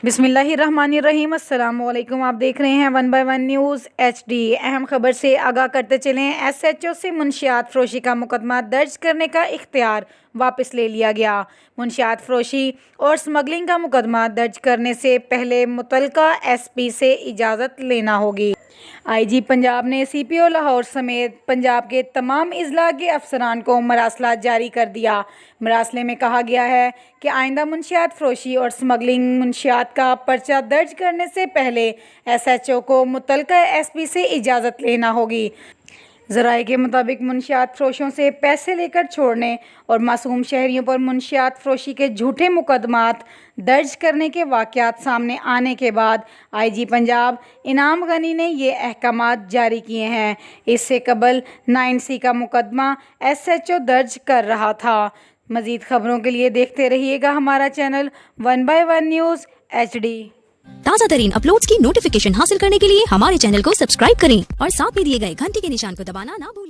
बिस्मिल्लाहिर्रहमानिर्रहीम। अस्सलाम वालेकुम। आप देख रहे हैं 1 बाय 1 न्यूज़ HD। अहम खबर से आगाह करते चलें। SHO से मुंशियात फरोशी का मुकदमा दर्ज करने का इख्तियार वापस ले लिया गया। मुंशियात फरोशी और स्मगलिंग का मुकदमा दर्ज करने से पहले मुतलका SP से इजाज़त लेना होगी। IG पंजाब ने CPO लाहौर समेत पंजाब के तमाम अजला के अफसरान को मरासला जारी कर दिया। मरासले में कहा गया है कि आइंदा मुंशियात फरोशी और स्मगलिंग मुंशियात का पर्चा दर्ज करने से पहले SHO को मुतलका SP से इजाज़त लेना होगी। ज़राए के मुताबिक मुंशियात फरोशों से पैसे लेकर छोड़ने और मासूम शहरियों पर मुंशियात फरोशी के झूठे मुकदमात दर्ज करने के वाक़यात सामने आने के बाद IG पंजाब इनाम गनी ने ये अहकामात जारी किए हैं। इससे कबल 9C का मुकदमा SHO दर्ज कर रहा था। मज़ीद खबरों के लिए देखते रहिएगा हमारा चैनल 1 बाय 1 न्यूज़ HD। ताज़ा तरीन अपलोड्स की नोटिफिकेशन हासिल करने के लिए हमारे चैनल को सब्सक्राइब करें और साथ में दिए गए घंटी के निशान को दबाना ना भूलें।